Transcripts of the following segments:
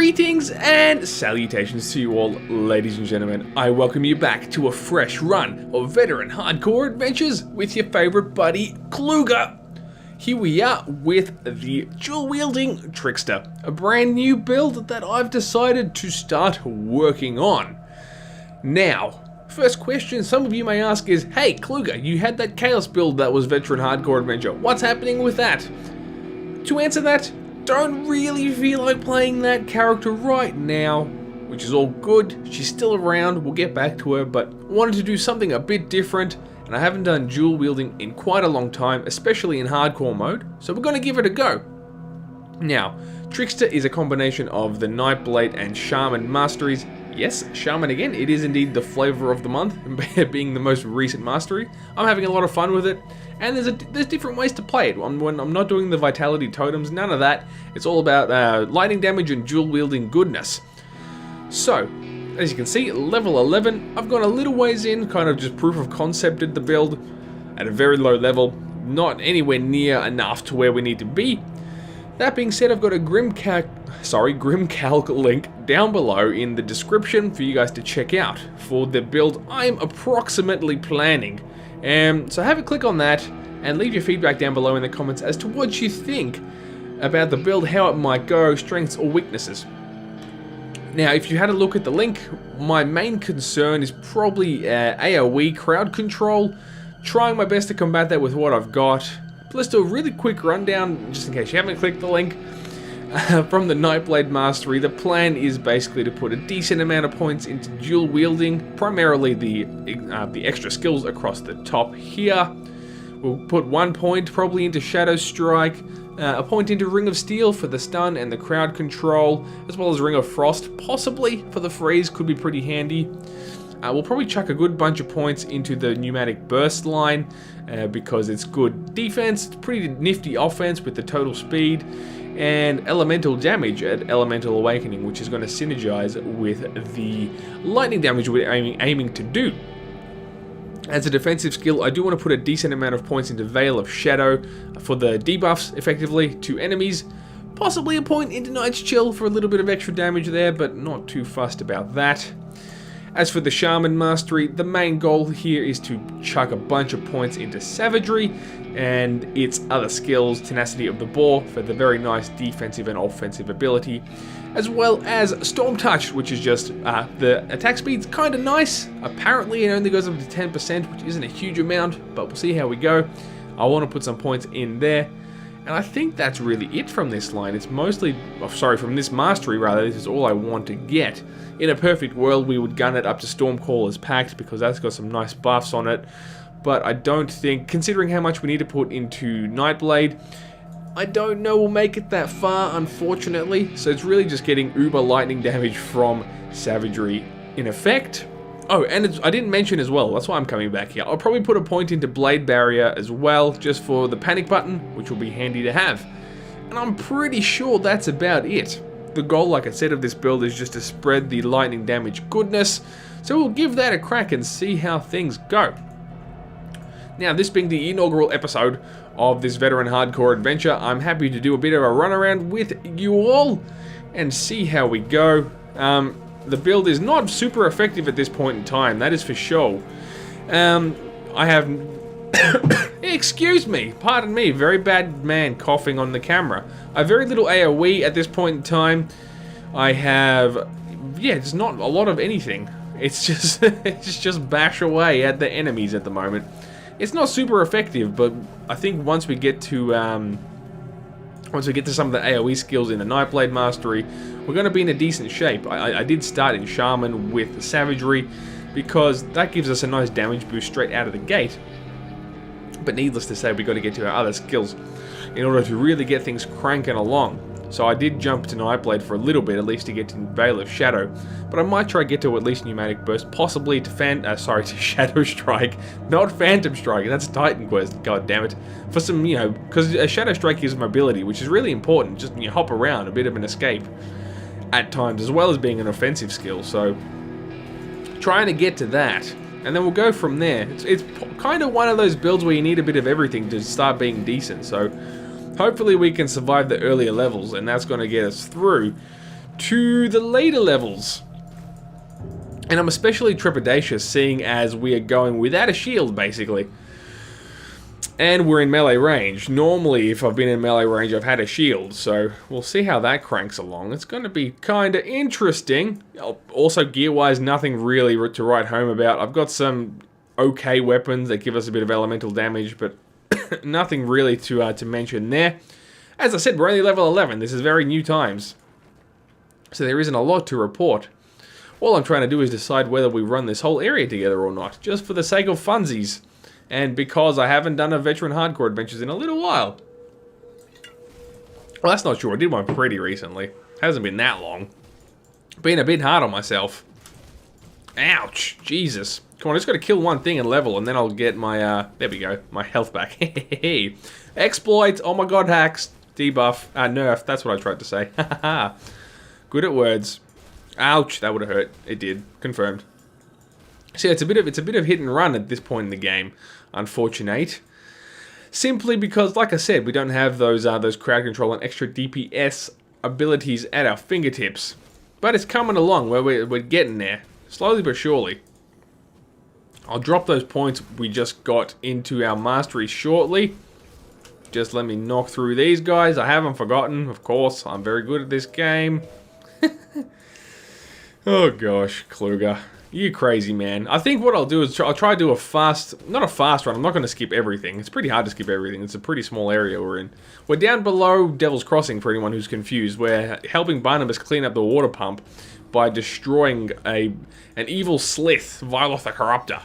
Greetings and salutations to you all, ladies and gentlemen. I welcome you back to a fresh run of veteran hardcore adventures with your favorite buddy, Kluger. Here we are with the dual-wielding Trickster, a brand new build that I've decided to start working on. Now, first question some of you may ask is, hey Kluger, you had that Chaos build that was veteran hardcore adventure. What's happening with that? To answer that, don't really feel like playing that character right now, which is all good. She's still around, we'll get back to her, but wanted to do something a bit different, and I haven't done dual wielding in quite a long time, especially in hardcore mode, so we're going to give it a go. Now, Trickster is a combination of the Nightblade and Shaman masteries. Yes, Shaman again, it is indeed the flavor of the month, being the most recent mastery. I'm having a lot of fun with it, and there's different ways to play it. When I'm not doing the vitality totems, none of that. It's all about lightning damage and dual wielding goodness. So, as you can see, level 11, I've gone a little ways in, kind of just proof of concepted the build at a very low level, not anywhere near enough to where we need to be. That being said, I've got a Grimcalc link down below in the description for you guys to check out for the build I'm approximately planning. So have a click on that and leave your feedback down below in the comments as to what you think about the build, how it might go, strengths or weaknesses. Now, if you had a look at the link, my main concern is probably AoE crowd control. Trying my best to combat that with what I've got. Let's do a really quick rundown, just in case you haven't clicked the link. From the Nightblade Mastery, the plan is basically to put a decent amount of points into dual wielding, primarily the extra skills across the top here. We'll put 1 point probably into Shadow Strike, a point into Ring of Steel for the stun and the crowd control, as well as Ring of Frost, possibly for the freeze, could be pretty handy. We'll probably chuck a good bunch of points into the pneumatic burst line because it's good defense, it's pretty nifty offense with the total speed, and elemental damage at Elemental Awakening, which is going to synergize with the lightning damage we're aiming to do. As a defensive skill, I do want to put a decent amount of points into Veil of Shadow for the debuffs, effectively, to enemies. Possibly a point into Night's Chill for a little bit of extra damage there, but not too fussed about that. As for the Shaman Mastery, the main goal here is to chuck a bunch of points into Savagery and its other skills, Tenacity of the Boar for the very nice defensive and offensive ability, as well as Storm Touch, which is just, the attack speed's kind of nice. Apparently it only goes up to 10%, which isn't a huge amount, but we'll see how we go. I want to put some points in there. And I think that's really it from this line. It's mostly, from this mastery rather, this is all I want to get. In a perfect world, we would gun it up to Stormcaller's Pact because that's got some nice buffs on it. But I don't think, considering how much we need to put into Nightblade, I don't know we'll make it that far, unfortunately. So it's really just getting uber lightning damage from Savagery in effect. Oh, and I didn't mention as well, that's why I'm coming back here. I'll probably put a point into Blade Barrier as well, just for the panic button, which will be handy to have. And I'm pretty sure that's about it. The goal, like I said, of this build is just to spread the lightning damage goodness, so we'll give that a crack and see how things go. Now, this being the inaugural episode of this veteran hardcore adventure, I'm happy to do a bit of a run around with you all and see how we go. The build is not super effective at this point in time, that is for sure. I have... Excuse me, pardon me, very bad man coughing on the camera. I have very little AoE at this point in time. I have... yeah, it's not a lot of anything. It's just, it's just bash away at the enemies at the moment. It's not super effective, but I think once we get to some of the AoE skills in the Nightblade Mastery, we're going to be in a decent shape. I did start in Shaman with the Savagery, because that gives us a nice damage boost straight out of the gate. But needless to say, we've got to get to our other skills in order to really get things cranking along. So I did jump to Nightblade for a little bit, at least to get to Veil of Shadow. But I might try to get to at least Pneumatic Burst, possibly to to Shadow Strike, not Phantom Strike. That's Titan Quest, god damn it. For some, because a Shadow Strike gives mobility, which is really important. Just hop around, a bit of an escape at times, as well as being an offensive skill. So trying to get to that, and then we'll go from there. It's kind of one of those builds where you need a bit of everything to start being decent. So hopefully we can survive the earlier levels, and that's going to get us through to the later levels. And I'm especially trepidatious seeing as we are going without a shield, basically. And we're in melee range. Normally, if I've been in melee range, I've had a shield. So, we'll see how that cranks along. It's going to be kind of interesting. Also, gear-wise, nothing really to write home about. I've got some okay weapons that give us a bit of elemental damage, but nothing really to mention there. As I said, we're only level 11. This is very new times. So, there isn't a lot to report. All I'm trying to do is decide whether we run this whole area together or not. Just for the sake of funsies. And because I haven't done a veteran hardcore adventures in a little while. Well, that's not true. I did one pretty recently. Hasn't been that long. Been a bit hard on myself. Ouch. Jesus. Come on, I just got to kill one thing and level, and then I'll get my, there we go, my health back. Exploit. Oh my god, hacks. Debuff. Nerf. That's what I tried to say. Good at words. Ouch. That would have hurt. It did. Confirmed. See, it's a bit of hit and run at this point in the game. Unfortunate. Simply because, like I said, we don't have those crowd control and extra DPS abilities at our fingertips. But it's coming along, where we're getting there. Slowly but surely. I'll drop those points we just got into our mastery shortly. Just let me knock through these guys. I haven't forgotten, of course. I'm very good at this game. Oh gosh, Kluger. You crazy, man. I think what I'll do is I'll try to do not a fast run. I'm not going to skip everything. It's pretty hard to skip everything. It's a pretty small area we're in. We're down below Devil's Crossing, for anyone who's confused. We're helping Barnabas clean up the water pump by destroying an evil slith, Viloth the Corruptor.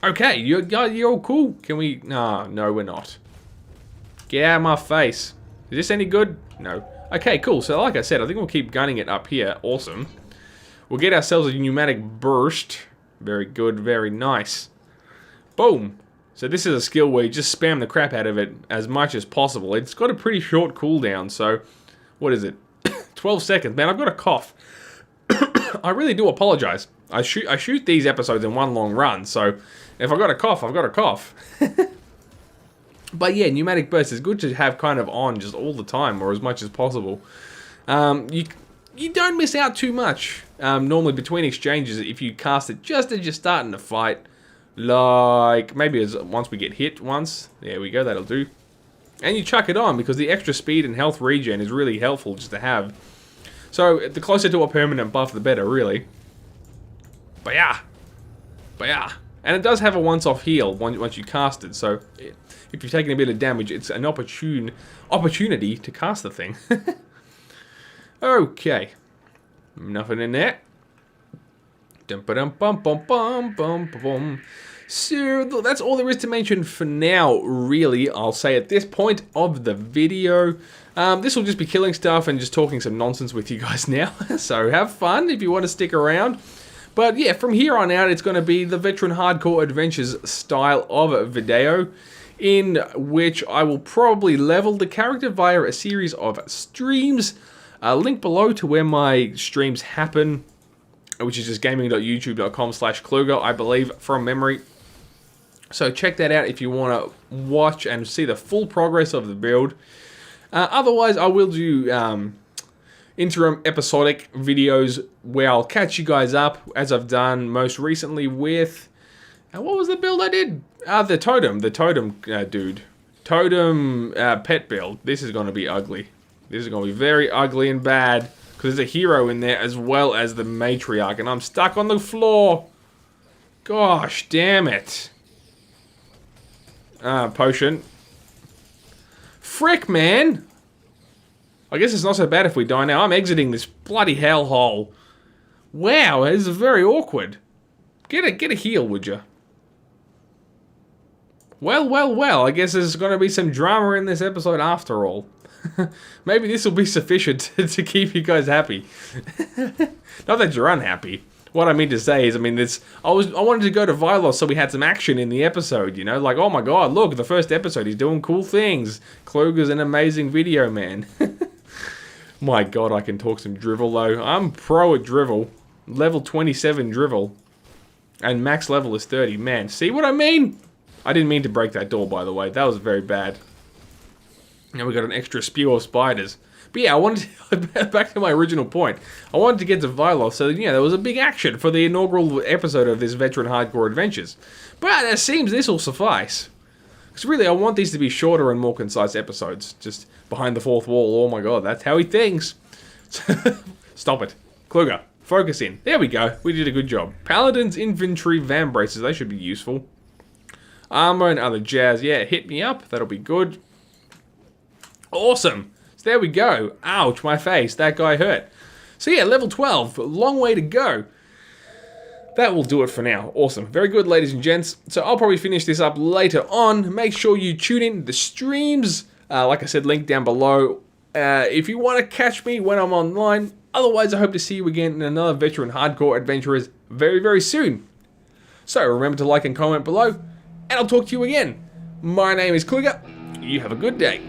Okay, you're all cool. Can we... No, we're not. Get out of my face. Is this any good? No. Okay, cool. So like I said, I think we'll keep gunning it up here. Awesome. We'll get ourselves a pneumatic burst. Very good, very nice. Boom. So this is a skill where you just spam the crap out of it as much as possible. It's got a pretty short cooldown, so... What is it? 12 seconds. Man, I've got a cough. I really do apologize. I shoot these episodes in one long run, so... If I've got a cough, I've got a cough. But yeah, pneumatic burst is good to have kind of on just all the time, or as much as possible. You don't miss out too much. Normally between exchanges, if you cast it just as you're starting to fight, like maybe once we get hit once, there we go, that'll do. And you chuck it on because the extra speed and health regen is really helpful just to have. So the closer to a permanent buff, the better, really. But yeah. And it does have a once-off heal once you cast it, so if you're taking a bit of damage, it's an opportunity to cast the thing. Okay. Nothing in there. So that's all there is to mention for now, really, I'll say at this point of the video. This will just be killing stuff and just talking some nonsense with you guys now. So have fun if you want to stick around. But yeah, from here on out, it's going to be the Veteran Hardcore Adventures style of video, in which I will probably level the character via a series of streams. Link below to where my streams happen, which is just gaming.youtube.com/Kluger, I believe, from memory. So check that out if you want to watch and see the full progress of the build. Otherwise, I will do interim episodic videos where I'll catch you guys up, as I've done most recently with... what was the build I did? The Totem dude. Totem pet build. This is going to be ugly. This is going to be very ugly and bad, because there's a hero in there as well as the matriarch, and I'm stuck on the floor. Gosh, damn it. Potion. Frick, man. I guess it's not so bad if we die now. I'm exiting this bloody hellhole. Wow, this is very awkward. Get a heal, would you? Well, I guess there's going to be some drama in this episode after all. Maybe this will be sufficient to keep you guys happy. Not that you're unhappy. What I mean to say is, I wanted to go to Vilos so we had some action in the episode, you know? Like, oh my god, look, the first episode, he's doing cool things. Kluger's an amazing video, man. My god, I can talk some drivel, though. I'm pro at drivel. Level 27 drivel. And max level is 30. Man, see what I mean? I didn't mean to break that door, by the way. That was very bad. Now we got an extra spew of spiders. But yeah, I wanted to, back to my original point. I wanted to get to Vylos so that, there was a big action for the inaugural episode of this Veteran Hardcore Adventures. But it seems this will suffice. Because really, I want these to be shorter and more concise episodes. Just behind the fourth wall. Oh my god, that's how he thinks. Stop it. Kluger, focus in. There we go. We did a good job. Paladin's Infantry Van Braces. They should be useful. Armor and other jazz. Yeah, hit me up. That'll be good. Awesome. So there we go. Ouch, my face. That guy hurt. So yeah, level 12. Long way to go. That will do it for now. Awesome. Very good, ladies and gents. So I'll probably finish this up later on. Make sure you tune in to the streams. Like I said, link down below. If you want to catch me when I'm online. Otherwise, I hope to see you again in another Veteran Hardcore Adventurers very, very soon. So remember to like and comment below. And I'll talk to you again. My name is Kluger. You have a good day.